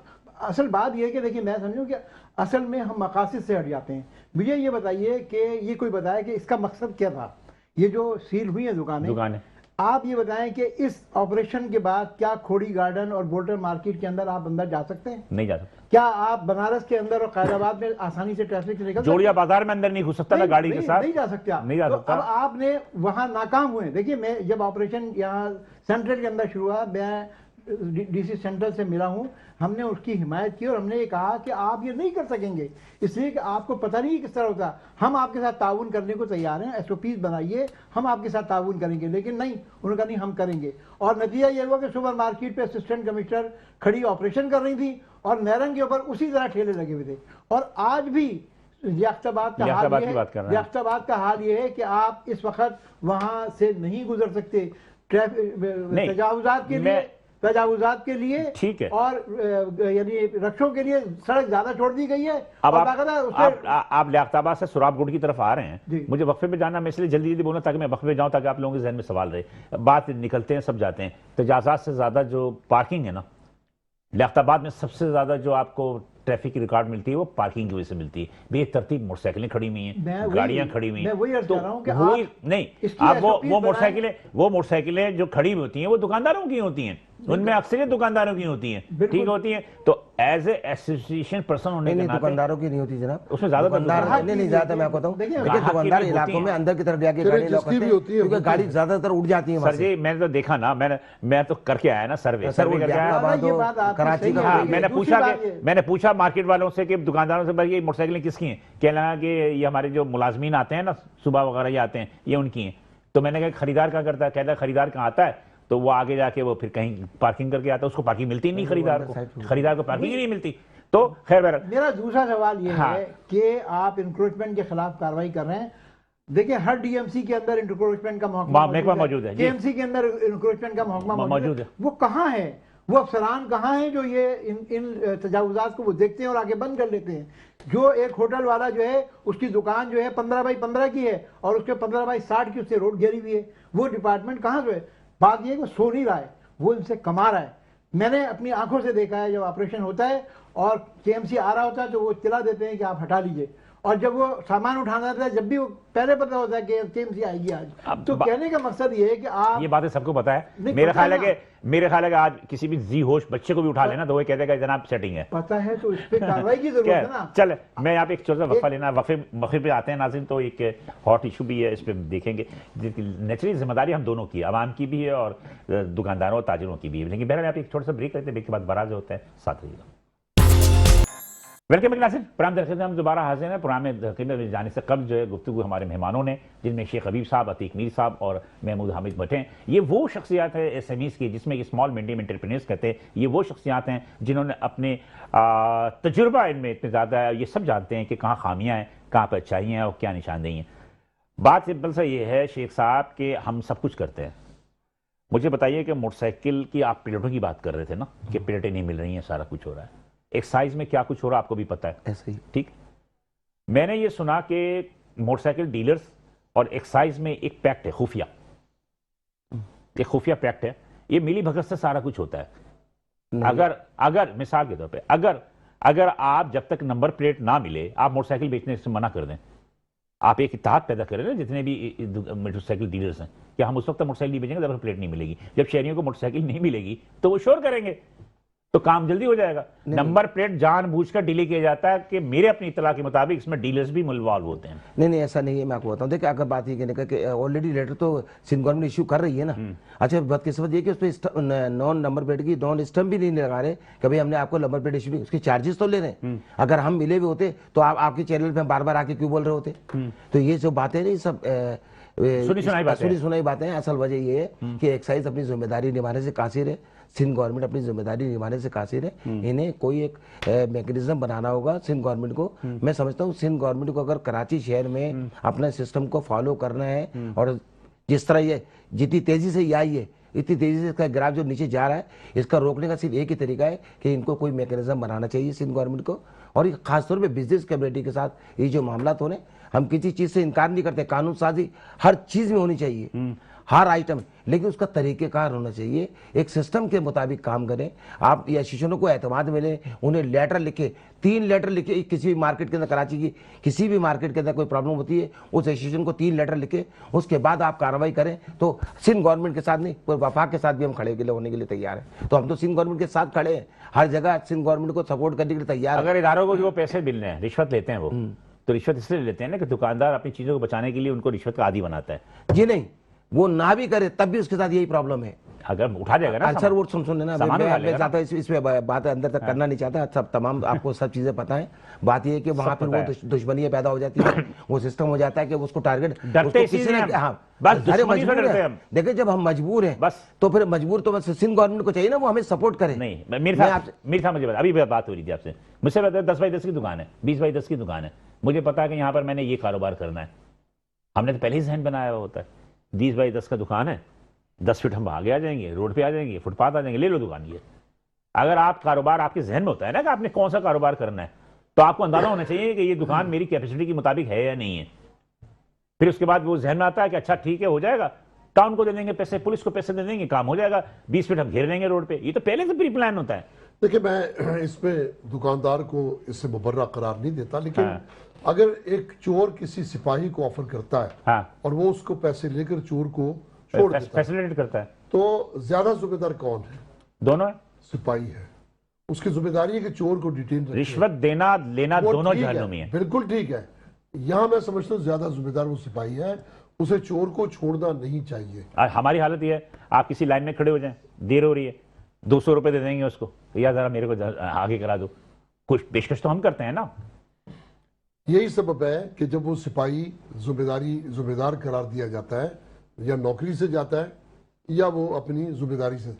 [SPEAKER 4] اصل بات یہ ہے کہ دیکھیں میں سمجھوں کہ اصل میں ہم مقاصد سے ہٹ جاتے ہیں. مجھے یہ بتائیے کہ یہ کوئی بتائے کہ اس کا مقصد کیا تھا, یہ جو سیل ہوئی ہیں دکانیں, آپ یہ بتائیں کہ اس آپریشن کے بعد کیا کھوڑی گارڈن اور بولٹر مارکیٹ کے اندر آپ اندر جا سکتے ہیں؟
[SPEAKER 1] نہیں جا سکتے.
[SPEAKER 4] کیا آپ بنارس کے اندر اور قائد آباد میں آسانی سے ٹریفک سے نکل سکتے؟
[SPEAKER 1] جوڑیا بازار میں اندر نہیں گھس سکتا تھا گاڑی کے ساتھ,
[SPEAKER 4] نہیں جا سکتے آپ.
[SPEAKER 1] تو
[SPEAKER 4] اب آپ نے وہاں ناکام ہوئے. دیکھیے میں جب آپریشن یہاں سینٹرل کے اندر شروع ہوا, میں ڈی سی سینٹرل سے ملا ہوں, ہم نے اس کی حمایت کی اور ہم نے یہ کہا کہ آپ یہ نہیں کر سکیں گے, اس لیے کہ آپ کو پتہ نہیں کس طرح ہوتا. ہم آپ کے ساتھ تعاون کرنے کو تیار ہیں, ایس او پیز بنائیے, ہم آپ کے ساتھ تعاون کریں گے. لیکن نہیں, انہوں نے کہا نہیں ہم کریں گے. اور نتیجہ یہ ہوا کہ سپر مارکیٹ پہ اسسٹنٹ کمشنر کھڑی آپریشن کر رہی تھی اور نیرنگ کے اوپر اسی طرح ٹھیلے لگے ہوئے تھے. اور آج بھی لیاقت آباد
[SPEAKER 1] لیاقت کی بات کر رہے ہیں۔
[SPEAKER 4] لیاقت آباد کا حال یہ ہے کہ آپ اس وقت وہاں سے نہیں گزر سکتے تجاوزات کے لیے
[SPEAKER 1] ٹھیک ہے،
[SPEAKER 4] اور یعنی رکشوں کے لیے سڑک زیادہ چھوڑ دی گئی ہے۔
[SPEAKER 1] اب آپ لیاقت آباد سے سراب گڑھ کی طرف آ رہے ہیں، مجھے وقفے پہ جانا، میں اس لیے جلدی جلدی بولنا تاکہ میں وقفے پہ جاؤں تاکہ آپ لوگوں کے ذہن میں سوال رہے، بات نکلتے ہیں سب جاتے ہیں۔ تجاوزات سے زیادہ جو پارکنگ ہے نا، لیاقت آباد میں سب سے زیادہ جو آپ کو ٹریفک کی ریکارڈ ملتی ہے وہ پارکنگ کی وجہ سے ملتی ہے۔ بے ترتیب موٹر سائیکلیں کھڑی ہوئی ہیں، گاڑیاں کھڑی ہوئی ہیں، اب وہ موٹر سائیکلیں جو کھڑی ہوتی ہیں وہ دکانداروں کی ہوتی ہیں، ان میں اکثریت دکانداروں کی ہوتی ہیں، ٹھیک ہوتی ہیں۔ تو ایز اے ایسوسیشن پرسن ہونے کے ناطے
[SPEAKER 2] دکانداروں کی نہیں ہوتی جناب،
[SPEAKER 1] اس میں زیادہ
[SPEAKER 2] نہیں زیادہ میں آپ کو بتاؤں، لیکن دکاندار علاقوں میں اندر کی طرف جا کے گاڑی لاک کرتے ہیں کیونکہ گاڑی زیادہ تر اٹھ جاتی ہے۔
[SPEAKER 1] سر جی میں نے تو دیکھا نا، میں تو کر کے آیا نا سروے کر کے آیا،
[SPEAKER 2] کراچی کا
[SPEAKER 1] میں نے پوچھا مارکیٹ والوں سے کہ دکانداروں سے بھائی یہ موٹر سائیکلیں کس کی ہیں، کہنا کہ یہ ہمارے جو ملازمین آتے ہیں نا صبح وغیرہ یہ آتے ہیں یہ ان کی ہیں۔ تو میں نے کہا خریدار کیا کرتا ہے، کہتا ہے خریدار کہاں آتا ہے تو وہ آگے جا کے وہ پھر کہیں پارکنگ کر کے آتا ہے، اس کو پارکنگ ملتی نہیں، خریدار کو پارکنگ ہی نہیں ملتی۔ تو خیر بہرحال
[SPEAKER 4] میرا دوسرا سوال یہ ہے کہ آپ انکروچمنٹ کے خلاف کارروائی کر رہے ہیں، دیکھیں ہر ڈی ایم سی کے اندر انکروچمنٹ کا محکمہ موجود ہے، کے ایم سی کے اندر انکروچمنٹ کا محکمہ موجود ہے، وہ کہاں ہے؟ وہ افسران کہاں ہیں جو یہ ان تجاوزات کو وہ دیکھتے ہیں اور آگے بند کر لیتے ہیں؟ جو ایک ہوٹل والا جو ہے اس کی دکان جو ہے 15x15 کی ہے اور اس کے 15x60 کی اس سے روڈ گھیری ہوئی ہے، وہ ڈپارٹمنٹ کہاں جو ہے؟ بات یہ ہے کہ سو نہیں رہا ہے، وہ ان سے کما رہا ہے۔ میں نے اپنی آنکھوں سے دیکھا ہے جب آپریشن ہوتا ہے اور کے ایم سی آ رہا ہوتا ہے تو وہ اطلاع دیتے ہیں کہ آپ ہٹا لیجئے، اور جب وہ سامان اٹھانا ہوتا ہے جب بھی وہ پہلے پتہ ہوتا ہے کہ کے ایم سی آئے گی آج۔ تو کہنے کا مقصد یہ ہے کہ آپ
[SPEAKER 1] یہ باتیں سب کو پتا ہے، میرا خیال ہے کہ آج کسی بھی ذی ہوش بچے کو بھی اٹھا لینا تو وہ کہتے ہیں کہ جناب سیٹنگ ہے،
[SPEAKER 4] پتہ ہے تو اس پہ کارروائی کی ضرورت ہے نا۔
[SPEAKER 1] چل میں یہاں پہ ایک چھوٹا سا وقفہ لینا، وقفے پہ آتے ہیں ناظرین، تو ایک ہاٹ ایشو بھی ہے، اس پہ دیکھیں گے نیچرلی ذمہ داری ہم دونوں کی، عوام کی بھی ہے اور دکانداروں اور تاجروں کی بھی ہے، لیکن بہرحال یہاں پہ ایک چھوٹا سا بریک لیتے ہیں، بریک کے بعد براز ہوتا ہے، ساتھ رہیے گا۔ ویلکم بیک ناظرین، پروگرام درخت میں ہم دوبارہ حاضر ہیں۔ پروگرام درخت میں جانے سے قبل جو ہے گفتگو ہمارے مہمانوں نے، جن میں شیخ حبیب صاحب، عتیق میر صاحب اور محمود حامد بھٹ ہیں، یہ وہ شخصیات ہیں ایس ایم ایز کی جس میں یہ اسمال میڈیم انٹرپرینیورز کہتے ہیں، یہ وہ شخصیات ہیں جنہوں نے اپنے تجربہ ان میں اتنے زیادہ ہے، یہ سب جانتے ہیں کہ کہاں خامیاں ہیں، کہاں پہ اچھائیاں ہیں اور کیا نشاندہی ہیں۔ بات سمپل سا یہ ہے شیخ صاحب کہ ہم سب کچھ کرتے ہیں، مجھے بتائیے کہ موٹر سائیکل کی آپ پلیٹوں کی بات کر رہے تھے نا کہ پلیٹیں نہیں مل رہی ہیں، سارا کچھ ہو رہا ہے، ایکسائز میں کیا کچھ ہو رہا ہے آپ کو بھی پتہ ہے،
[SPEAKER 2] ایسے ہی
[SPEAKER 1] ٹھیک۔ میں نے یہ سنا کہ موٹر سائیکل ڈیلرز اور ایکسائز میں ایک پیکٹ ہے، خفیہ، ایک خفیہ پیکٹ ہے، یہ ملی بھگت سے سارا کچھ ہوتا ہے۔ اگر مثال کے طور پہ اگر آپ جب تک نمبر پلیٹ نہ ملے آپ موٹر سائیکل بیچنے سے منع کر دیں، آپ ایک اتحاد پیدا کریں نا جتنے بھی موٹر سائیکل ڈیلرز ہیں کہ ہم اس وقت موٹر سائیکل نہیں بیچیں گے جب تک پلیٹ نہیں ملے گی، جب شہریوں کو موٹر سائیکل نہیں ملے گی تو وہ شور کریں گے تو کام جلدی ہو جائے گا۔ نمبر پلیٹ جان بوجھ کر ڈیلے کیا جاتا ہے کہ میرے اپنی اطلاع کے مطابق اس میں ڈیلرز بھی انوالو ہوتے ہیں۔
[SPEAKER 2] نہیں ایسا نہیں ہے، میں آپ کو بتاؤں، دیکھیں اگر بات یہ کہنے کا کہ آلریڈی لیٹر تو سندھ گورنمنٹ ایشو کر رہی ہے نا، اچھا بدقسمت یہ کہ اس پہ نان نمبر پلیٹ کی نان اسٹمپ بھی نہیں لگا رہے کہ بھائی ہم نے آپ کو نمبر پلیٹ ایشو بھی، اس کے چارجز تو لے رہے ہیں، اگر ہم ملے ہوئے ہوتے تو آپ کے چینل پہ بار بار آ کے کیوں بول رہے ہوتے؟ تو یہ جو باتیں نہیں سب سنی سنائی باتیں ہیں، اصل وجہ یہ ہے کہ ایکسائز اپنی ذمہ داری نبھانے سے قاصر ہے، سندھ گورنمنٹ اپنی ذمہ داری نبھانے سے قاصر ہے، انہیں کوئی ایک میکنزم بنانا ہوگا سندھ گورنمنٹ کو۔ میں سمجھتا ہوں سندھ گورنمنٹ کو اگر کراچی شہر میں اپنے سسٹم کو فالو کرنا ہے اور جس طرح یہ جتنی تیزی سے یہ آئی ہے اتنی تیزی سے اس کا گراف جو نیچے جا رہا ہے، اس کا روکنے کا صرف ایک ہی طریقہ ہے کہ ان کو کوئی میکنزم بنانا چاہیے سندھ گورنمنٹ کو، اور خاص طور پہ بزنس کمیونٹی کے ساتھ یہ جو معاملات ہو رہے ہیں، ہم کسی چیز سے انکار نہیں کرتے، قانون سازی ہر چیز میں ہونی چاہیے، ہر آئٹم، لیکن اس کا طریقہ کار ہونا چاہیے، ایک سسٹم کے مطابق کام کریں۔ آپ یہ ایسوسیشنوں کو اعتماد ملے، انہیں لیٹر لکھے، 3 لیٹر لکھے، کسی بھی مارکیٹ کے اندر کراچی کی کسی بھی مارکیٹ کے اندر کوئی پرابلم ہوتی ہے اس ایسوسیشن کو 3 لیٹر لکھے، اس کے بعد آپ کارروائی کریں۔ تو سندھ گورنمنٹ کے ساتھ نہیں، کوئی وفاق کے ساتھ بھی ہم کھڑے کے لیے ہونے کے لیے تیار ہیں، تو ہم تو سندھ گورنمنٹ کے ساتھ کھڑے ہیں، ہر جگہ سندھ گورنمنٹ کو سپورٹ کرنے کے لیے تیار ہیں۔
[SPEAKER 1] اگر اداروں کو جو پیسے مل رہے ہیں رشوت لیتے ہیں وہ تو رشوت اس لیے لیتے ہیں نا کہ دکاندار اپنی چیزوں کو بچانے کے لیے ان کو رشوت کا عادی بناتا ہے۔
[SPEAKER 2] جی نہیں، وہ نہ بھی کرے تب بھی اس کے ساتھ یہی پرابلم ہے.
[SPEAKER 1] اگر اٹھا جائے گا نا
[SPEAKER 2] سر وہ سن لینا,
[SPEAKER 1] سامان اٹھا لے
[SPEAKER 2] میں
[SPEAKER 1] گا
[SPEAKER 2] زیادہ اس میں بات اندر تک کرنا نہیں چاہتا, سب تمام آپ کو سب چیزیں پتہ ہیں. بات یہ ہے کہ وہاں پھر وہ دشمنیاں پیدا ہو جاتی ہے, وہ سسٹم ہو جاتا ہے کہ اس کو ٹارگٹ کسی نے, ہاں بس مجبور ہے. دیکھیں جب ہم مجبور ہیں
[SPEAKER 1] بس
[SPEAKER 2] تو پھر مجبور تو بس سندھ گورنمنٹ کو چاہیے نا وہ ہمیں سپورٹ کرے.
[SPEAKER 1] نہیں میر صاحب مجھے بتا, ابھی بات ہو رہی تھی آپ سے, مجھ سے بتایا 10x10 کی دکان ہے, 20x10 کی دکان ہے, مجھے پتا ہے کہ یہاں پر میں نے یہ کاروبار کرنا ہے. ہم نے تو پہلے ہی ذہن بنایا ہوا ہوتا ہے 20x10 کا دکان ہے, 10 فٹ ہم آگے آ جائیں گے, روڈ پہ آ جائیں گے, فٹ پاتھ آ جائیں گے, لے لو دکان. یہ اگر آپ کاروبار آپ کے ذہن میں ہوتا ہے نا کہ آپ نے کون سا کاروبار کرنا ہے, تو آپ کو اندازہ ہونا چاہیے کہ یہ دکان میری کیپیسٹی کے مطابق ہے یا نہیں ہے. پھر اس کے بعد وہ ذہن میں آتا ہے کہ اچھا ٹھیک ہے, ہو جائے گا, ٹاؤن کو دے دیں گے پیسے, پولیس کو پیسے دے دیں گے, کام ہو جائے گا, 20 فٹ ہم گھیر دیں گے روڈ پہ. یہ تو پہلے سے پری پلان ہوتا ہے.
[SPEAKER 3] دیکھیں میں اس میں دکاندار کو اس سے مبرہ قرار نہیں دیتا, لیکن اگر ایک چور کسی سپاہی کو آفر کرتا ہے اور وہ اس کو پیسے لے کر چور کو چھوڑ دیتا ہے,
[SPEAKER 1] فیسیلیٹ کرتا ہے,
[SPEAKER 3] تو زیادہ ذمہ دار کون ہے؟
[SPEAKER 1] دونوں ہے.
[SPEAKER 3] سپاہی ہے, اس کی ذمہ داری ہے کہ چور کو ڈیٹین رکھے.
[SPEAKER 1] رشوت دینا لینا دونوں جہنم میں ہیں.
[SPEAKER 3] بالکل ٹھیک ہے, یہاں میں سمجھتا ہوں زیادہ ذمہ دار وہ سپاہی ہے, اسے چور کو چھوڑنا نہیں چاہیے.
[SPEAKER 1] ہماری حالت یہ ہے, آپ کسی لائن میں کھڑے ہو جائیں, دیر ہو رہی ہے, 200 روپے دے دیں گے اس کو, یا ذرا میرے کو آگے کرا دو, کچھ پیشکش تو ہم کرتے ہیں نا.
[SPEAKER 3] یہی سبب ہے کہ جب وہ سپاہی ذمہ دار قرار دیا جاتا ہے, یا نوکری سے جاتا ہے یا وہ اپنی ذمہ داری سے,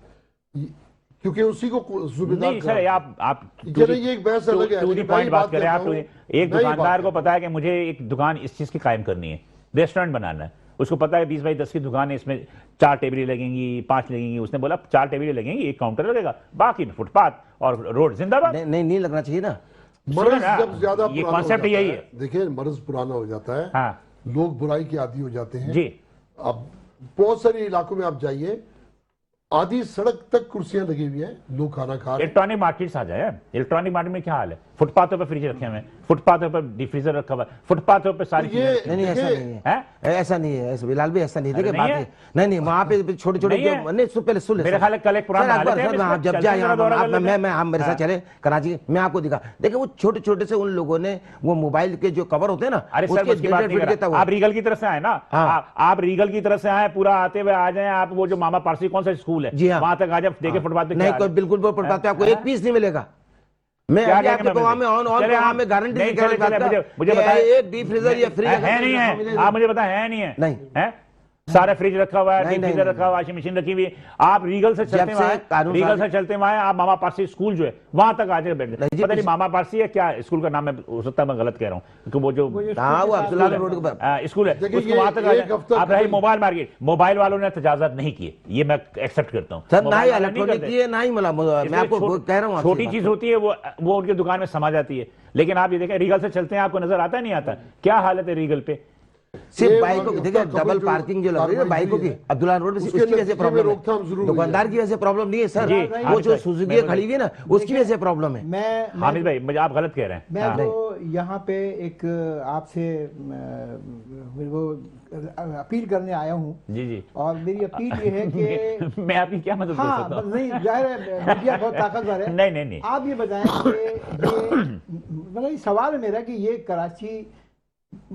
[SPEAKER 3] کیونکہ اسی کو ذمہ دار
[SPEAKER 1] نہیں سر, آپ
[SPEAKER 3] یہ ایک بحث الگ ہے.
[SPEAKER 1] پوائنٹ بات کریں آپ. ایک دکاندار کو پتا ہے کہ مجھے ایک دکان اس چیز کی قائم کرنی ہے, ریسٹورینٹ بنانا ہے, اس کو پتا ہے 20x10 کی دکان ہے, اس میں 4 ٹیبلیں لگیں گی, 5 لگیں گی. اس نے بولا 4 ٹیبلیں لگیں گی, ایک کاؤنٹر لگے گا, باقی فٹ پاتھ اور روڈ زندہ باد.
[SPEAKER 2] نہیں لگنا چاہیے نا.
[SPEAKER 3] مرض جب زیادہ
[SPEAKER 1] یہ
[SPEAKER 3] پرانا
[SPEAKER 1] کانسیپٹ یہی ہے.
[SPEAKER 3] دیکھیں مرض پرانا ہو جاتا ہے,
[SPEAKER 1] ہاں
[SPEAKER 3] لوگ برائی کے عادی ہو جاتے ہیں.
[SPEAKER 1] جی,
[SPEAKER 3] اب بہت سارے علاقوں میں آپ جائیے, آدھی سڑک تک کرسیاں لگی ہوئی ہیں, لوگ کھانا کھا رہے ہیں.
[SPEAKER 1] الیکٹرانک مارکیٹ آ جائے. الیکٹرانک مارکیٹ میں کیا حال ہے, فٹ پاتھوں پہ فریج رکھے ہوئے ہیں, فٹ پاتھوں پہ ڈیپ فریزر رکھا ہوا ہے, فٹ پاتھوں پہ ساری چیزیں.
[SPEAKER 2] نہیں ایسا نہیں ہے, ایسا نہیں ہے بلال بھی, ایسا نہیں ہے. دیکھیں بات نہیں وہاں پہ چھوٹے چھوٹے پہلے سن لیں.
[SPEAKER 1] میرے خیال ہے کل ایک پرانا
[SPEAKER 2] جب جائے میں میرے ساتھ چلے کراچی میں آپ کو دکھا. دیکھیں وہ چھوٹے چھوٹے سے ان لوگوں نے وہ موبائل کے جو کور ہوتے ہیں نا,
[SPEAKER 1] آپ ریگل کی طرف سے آئے نا, آپ ریگل کی طرف سے آئے, پورا آتے ہوئے آ جائیں آپ. وہ جو ماما پارسی کون سا اسکول ہے وہاں تک آ جائیں, دیکھیں فٹ پاتھ پہ
[SPEAKER 2] نہیں کوئی بالکل وہ فٹ پاتھ پہ آپ کو ایک پیس نہیں ملے گا. میں آپ میں گارنٹی
[SPEAKER 1] مجھے بتائیں
[SPEAKER 2] ایک ڈیپ فریزر یا فریج
[SPEAKER 1] ہے نہیں ہے, آپ مجھے بتائیں ہے نہیں ہے, سارا فریج رکھا ہوا ہے, ڈیپ فریزر رکھا ہوا, واشنگ مشین رکھی ہوئی ہے. آپ ریگل سے چلتے ہوئے آپ ماما پارسی اسکول جو ہے وہاں تک آ جائے بیٹھ جائیں. پتہ نہیں ماما پارسی ہے کیا اسکول کا نام ہے, ہو سکتا ہے میں غلط کہہ رہا ہوں, کہ وہ جو اسکول ہے وہاں تک آ جائیں. آپ رہی موبائل مارکیٹ, موبائل والوں نے تجاوزات نہیں کیے, یہ میں ایکسپٹ کرتا ہوں. چھوٹی چیز ہوتی ہے وہ ان کی دکان میں سما جاتی ہے. لیکن آپ یہ دیکھیں ریگل سے چلتے ہیں, آپ کو نظر آتا ہے نہیں آتا کیا حالت ہے ریگل پہ.
[SPEAKER 2] صرف بائکوں کی دیکھیں ڈبل پارکنگ جو لگ رہی ہے بائکوں کی عبداللہ روڈ میں, اس کی وجہ سے پرابلم ہے. دکاندار کی وجہ سے پرابلم نہیں ہے سر, وہ جو سوزوکی کھڑی ہوئی ہے نا اس کی وجہ سے پرابلم ہے.
[SPEAKER 1] حامد بھائی مجھے آپ غلط کہہ رہے ہیں.
[SPEAKER 4] میں تو یہاں پہ ایک آپ سے وہ اپیل کرنے آیا ہوں.
[SPEAKER 1] جی
[SPEAKER 4] اور میری اپیل یہ ہے کہ
[SPEAKER 1] میں آپ کی کیا مدد کر سکتا ہوں.
[SPEAKER 4] نہیں ظاہر ہے میڈیا بہت طاقتور ہے.
[SPEAKER 1] نہیں
[SPEAKER 4] آپ یہ بتائیں کہ یہ سوال ہے میرا کہ یہ کراچی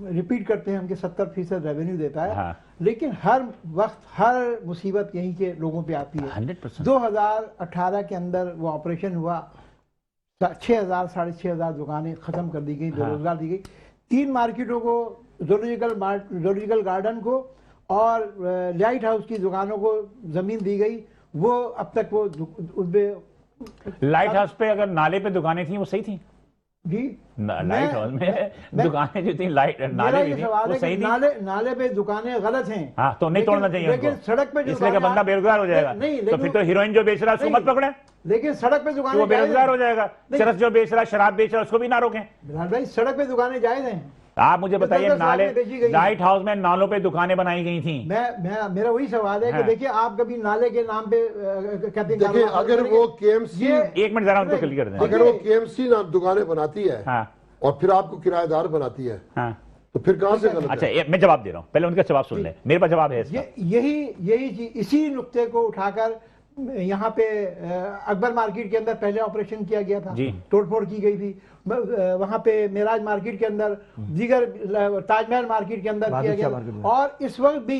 [SPEAKER 4] ریپیٹ کرتے ہیں ہم کہ 70% ریونیو دیتا ہے, لیکن ہر وقت ہر مصیبت یہیں کے لوگوں پہ آتی ہے. 2018 کے اندر وہ آپریشن ہوا, 6,000 6,500 دکانیں ختم کر دی گئی, بے روزگار دی گئی. 3 مارکیٹوں کو, زولوجیکل گارڈن کو اور لائٹ ہاؤس کی دکانوں کو زمین دی گئی. وہ اب تک وہ
[SPEAKER 1] لائٹ ہاؤس پہ اگر نالے پہ دکانیں تھیں وہ صحیح تھیں
[SPEAKER 4] جی,
[SPEAKER 1] لائٹ ہاؤس میں دکانیں جو تھیں نالے بھی وہ صحیح تھیں.
[SPEAKER 4] نالے پہ دکانیں غلط ہیں,
[SPEAKER 1] ہاں تو نہیں توڑنا چاہیے.
[SPEAKER 4] لیکن سڑک پہ
[SPEAKER 1] اس لیے کہ بندہ بے روزگار ہو جائے گا, تو پھر تو ہیروئن جو بیچ رہا ہے اس کو مت پکڑیں,
[SPEAKER 4] لیکن سڑک پہ دکانیں
[SPEAKER 1] وہ بے روزگار ہو جائے گا. چرس جو بیچ رہا ہے, شراب بیچ رہا ہے, اس کو بھی نہ روکیں.
[SPEAKER 4] بھائی سڑک پہ دکانیں جائز ہیں.
[SPEAKER 1] آپ مجھے بتائیے نالے لائٹ ہاؤس میں نالوں پہ دکانیں بنائی گئی تھیں.
[SPEAKER 4] میرا وہی سوال ہے کہ دیکھیے آپ کبھی نالے کے نام پہ
[SPEAKER 3] دیکھیں اگر وہ کے ایم سی,
[SPEAKER 1] ایک منٹ ذرا ان کو کلیئر کر دیں,
[SPEAKER 3] اگر وہ کے ایم سی دکانیں بناتی ہے اور پھر آپ کو کرایہ دار بناتی ہے تو پھر کہاں سے غلط ہے؟
[SPEAKER 1] اچھا میں جواب دے رہا ہوں, پہلے ان کا جواب سن لیں, میرے پاس جواب ہے.
[SPEAKER 4] یہی چیز, اسی نقطے کو اٹھا کر یہاں پہ اکبر مارکیٹ کے اندر پہلے آپریشن کیا گیا تھا, توڑ پھوڑ کی گئی تھی. وہاں پہ معراج مارکیٹ کے اندر, دیگر تاج محل مارکیٹ کے اندر کیا گیا, اور اس وقت بھی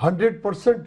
[SPEAKER 3] 100%